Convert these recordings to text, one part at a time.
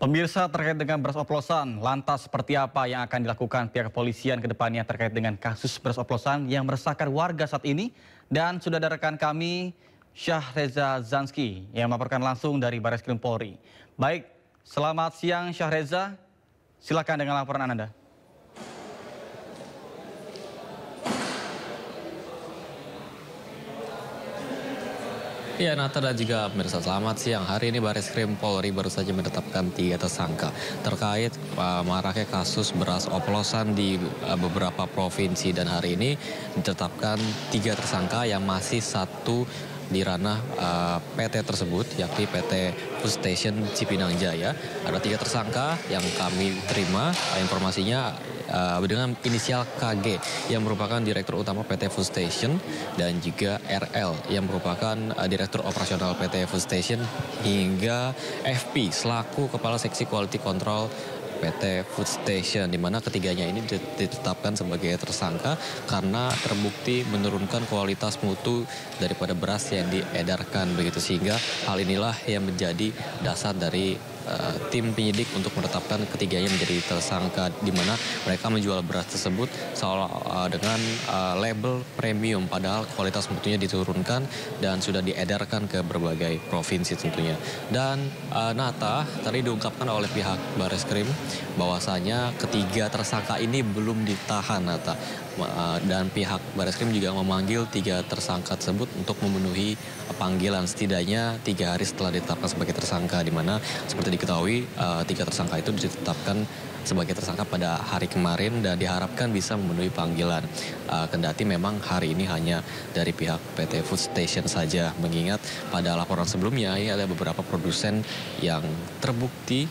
Pemirsa, terkait dengan beras oplosan, lantas seperti apa yang akan dilakukan pihak kepolisian ke depannya terkait dengan kasus beras oplosan yang meresahkan warga saat ini? Dan sudah ada rekan kami, Syahreza Zanski, yang melaporkan langsung dari Barreskrim Polri. Baik, selamat siang Syahreza, silakan dengan laporan Anda. Ya, Nata dan juga pemirsa, selamat siang. Hari ini Barreskrim Polri baru saja menetapkan 3 tersangka terkait maraknya kasus beras oplosan di beberapa provinsi, dan hari ini ditetapkan 3 tersangka yang masih satu di ranah PT tersebut, yakni PT Food Station Cipinang Jaya. Ada 3 tersangka yang kami terima informasinya dengan inisial KG yang merupakan Direktur Utama PT Food Station, dan juga RL yang merupakan Direktur Operasional PT Food Station, hingga FP selaku Kepala Seksi Quality Control PT Food Station, di mana ketiganya ini ditetapkan sebagai tersangka karena terbukti menurunkan kualitas mutu daripada beras yang diedarkan begitu, sehingga hal inilah yang menjadi dasar dari tim penyidik untuk menetapkan ketiganya menjadi tersangka, di mana mereka menjual beras tersebut seolah dengan label premium, padahal kualitas mutunya diturunkan dan sudah diedarkan ke berbagai provinsi tentunya. Dan Nata, tadi diungkapkan oleh pihak Barreskrim bahwasanya ketiga tersangka ini belum ditahan, Nata. Dan pihak Barreskrim juga memanggil 3 tersangka tersebut untuk memenuhi panggilan setidaknya 3 hari setelah ditetapkan sebagai tersangka, di mana seperti diketahui 3 tersangka itu ditetapkan sebagai tersangka pada hari kemarin dan diharapkan bisa memenuhi panggilan. Kendati memang hari ini hanya dari pihak PT Food Station saja, mengingat pada laporan sebelumnya ini ada beberapa produsen yang terbukti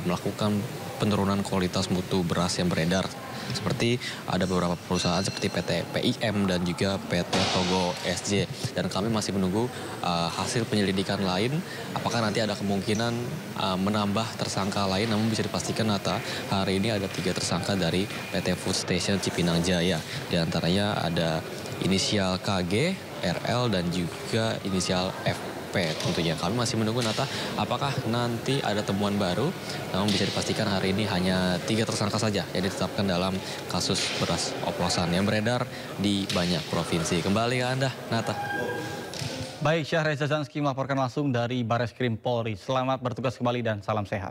melakukan penurunan kualitas mutu beras yang beredar. Seperti ada beberapa perusahaan seperti PT PIM dan juga PT Togo SJ. Dan kami masih menunggu hasil penyelidikan lain, apakah nanti ada kemungkinan menambah tersangka lain. Namun bisa dipastikan, Nata, hari ini ada 3 tersangka dari PT Food Station Cipinang Jaya. Di antaranya ada inisial KG, RL, dan juga inisial FP. Tentunya kami masih menunggu, Nata, apakah nanti ada temuan baru. Namun bisa dipastikan hari ini hanya 3 tersangka saja yang ditetapkan dalam kasus beras oplosan yang beredar di banyak provinsi. Kembali ke Anda, Nata. Baik, Syahreza Zanski melaporkan langsung dari Barreskrim Polri. Selamat bertugas kembali dan salam sehat.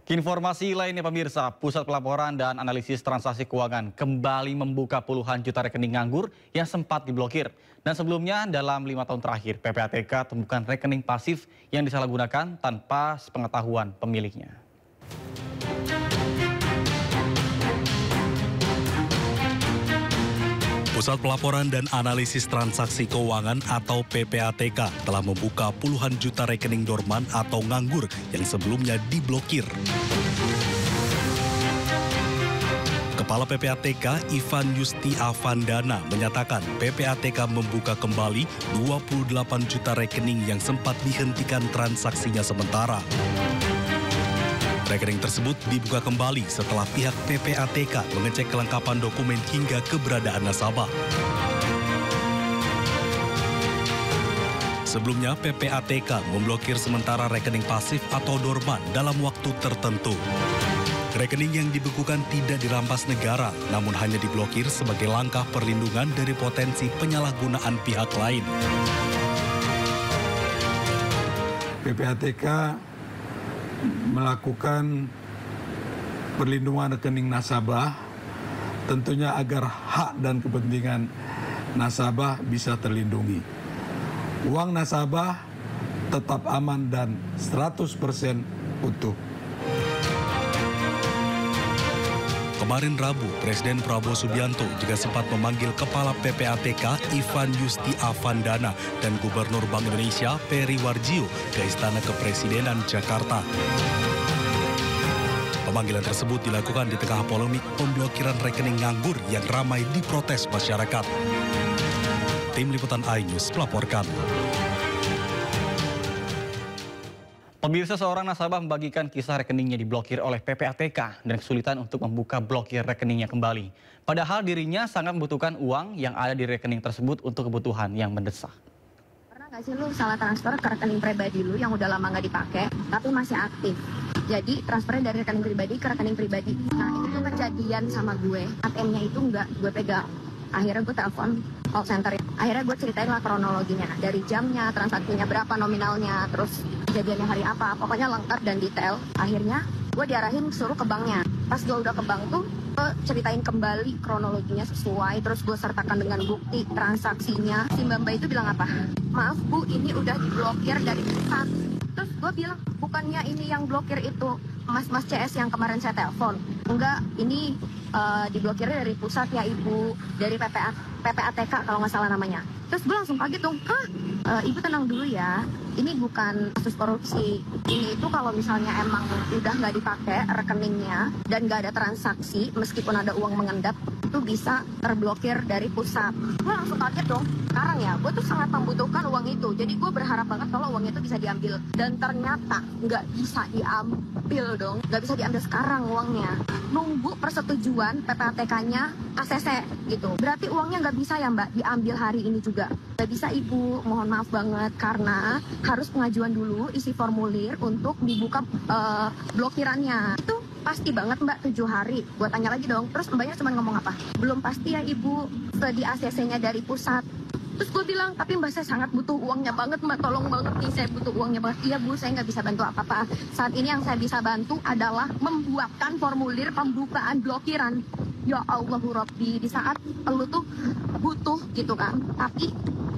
Informasi lainnya pemirsa, Pusat Pelaporan dan Analisis Transaksi Keuangan kembali membuka puluhan juta rekening nganggur yang sempat diblokir. Dan sebelumnya dalam 5 tahun terakhir, PPATK temukan rekening pasif yang disalahgunakan tanpa sepengetahuan pemiliknya. Pusat Pelaporan dan Analisis Transaksi Keuangan atau PPATK telah membuka puluhan juta rekening dorman atau nganggur yang sebelumnya diblokir. Kepala PPATK Ivan Yusti Avandana menyatakan PPATK membuka kembali 28 juta rekening yang sempat dihentikan transaksinya sementara. Rekening tersebut dibuka kembali setelah pihak PPATK mengecek kelengkapan dokumen hingga keberadaan nasabah. Sebelumnya PPATK memblokir sementara rekening pasif atau dorman dalam waktu tertentu. Rekening yang dibekukan tidak dirampas negara, namun hanya diblokir sebagai langkah perlindungan dari potensi penyalahgunaan pihak lain. PPATK melakukan perlindungan rekening nasabah, tentunya agar hak dan kepentingan nasabah bisa terlindungi. Uang nasabah tetap aman dan 100% utuh. Kemarin Rabu, Presiden Prabowo Subianto juga sempat memanggil Kepala PPATK Ivan Yusti Avandana dan Gubernur Bank Indonesia Peri Warjio ke Istana Kepresidenan Jakarta. Pemanggilan tersebut dilakukan di tengah polemik pemblokiran rekening nganggur yang ramai diprotes masyarakat. Tim Liputan iNews melaporkan. Pemirsa, seorang nasabah membagikan kisah rekeningnya diblokir oleh PPATK dan kesulitan untuk membuka blokir rekeningnya kembali. Padahal dirinya sangat membutuhkan uang yang ada di rekening tersebut untuk kebutuhan yang mendesak. Kasih lu salah transfer ke rekening pribadi lu yang udah lama nggak dipakai, tapi masih aktif. Jadi transfernya dari rekening pribadi ke rekening pribadi. Nah itu kejadian sama gue. ATM-nya itu nggak gue pegang. Akhirnya gue telepon call center. Akhirnya gue ceritain lah kronologinya. Dari jamnya, transaksinya berapa nominalnya, terus kejadiannya hari apa. Pokoknya lengkap dan detail. Akhirnya gue diarahin suruh ke banknya. Pas gue udah ke bank tuh, gue ceritain kembali kronologinya sesuai. Terus gue sertakan dengan bukti transaksinya. Si Mbak itu bilang apa? Maaf Bu, ini udah diblokir dari pusat. Terus gue bilang, bukannya ini yang blokir itu Mas CS yang kemarin saya telepon. Enggak, ini diblokirnya dari pusat ya Ibu, dari PPATK kalau nggak salah namanya. Terus gue langsung kaget dong, Ibu tenang dulu ya, ini bukan kasus korupsi. Ini itu kalau misalnya emang udah nggak dipakai rekeningnya dan nggak ada transaksi, meskipun ada uang mengendap, itu bisa terblokir dari pusat. Gue langsung kaget dong, sekarang ya, gue tuh sangat membutuhkan uang itu. Jadi gue berharap banget kalau uangnya itu bisa diambil. Dan ternyata nggak bisa diambil dong, nggak bisa diambil sekarang uangnya. Nunggu persetujuan PPATK-nya ACC gitu. Berarti uangnya nggak bisa ya Mbak diambil hari ini juga. Nggak bisa Ibu, mohon maaf banget karena harus pengajuan dulu isi formulir untuk dibuka blokirannya. Itu pasti banget Mbak 7 hari. Gue tanya lagi dong, terus Mbaknya cuma ngomong apa? Belum pasti ya Ibu, di ACC-nya dari pusat. Terus gue bilang, tapi Mbak saya sangat butuh uangnya banget Mbak, tolong banget nih saya butuh uangnya banget. Iya Bu, saya nggak bisa bantu apa-apa. Saat ini yang saya bisa bantu adalah membuatkan formulir pembukaan blokiran. Ya Allahu Rabbi, di saat lu tuh butuh gitu kan, tapi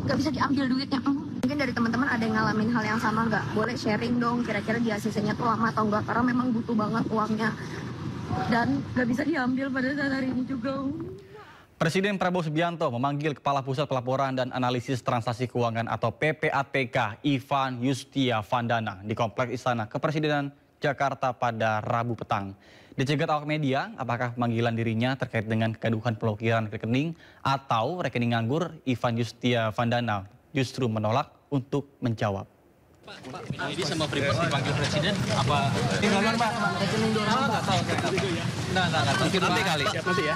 nggak bisa diambil duitnya. Mungkin dari teman-teman ada yang ngalamin hal yang sama nggak? Boleh sharing dong, kira-kira di ACC-nya tuh lama atau enggak, karena memang butuh banget uangnya. Dan nggak bisa diambil pada saat hari ini juga. Presiden Prabowo Subianto memanggil Kepala Pusat Pelaporan dan Analisis Transaksi Keuangan atau PPATK Ivan Yustiavandana di Kompleks Istana Kepresidenan Jakarta pada Rabu petang. Dicegat awak media, apakah pemanggilan dirinya terkait dengan kegaduhan pemblokiran rekening atau rekening nganggur, Ivan Yustiavandana justru menolak untuk menjawab. Pak, ini sama Freeport dipanggil Presiden apa? Tinggalan Pak. Rekening Dorman nggak tahu. Nggak tahu. Nanti kali. Nanti ya.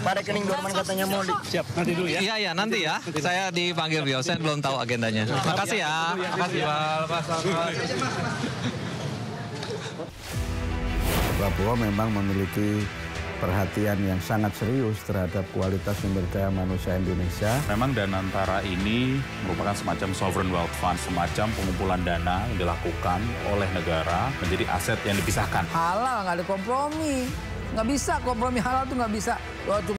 Pak rekening Dorman katanya mau siap nanti dulu ya. Iya nanti ya. Saya dipanggil beliau. Saya belum tahu agendanya. Makasih ya. Makasih Pak. Prabowo memang memiliki perhatian yang sangat serius terhadap kualitas sumber daya manusia Indonesia. Memang Danantara ini merupakan semacam sovereign wealth fund, semacam pengumpulan dana yang dilakukan oleh negara menjadi aset yang dipisahkan. Halal, nggak ada kompromi. Nggak bisa, kompromi halal tuh nggak bisa.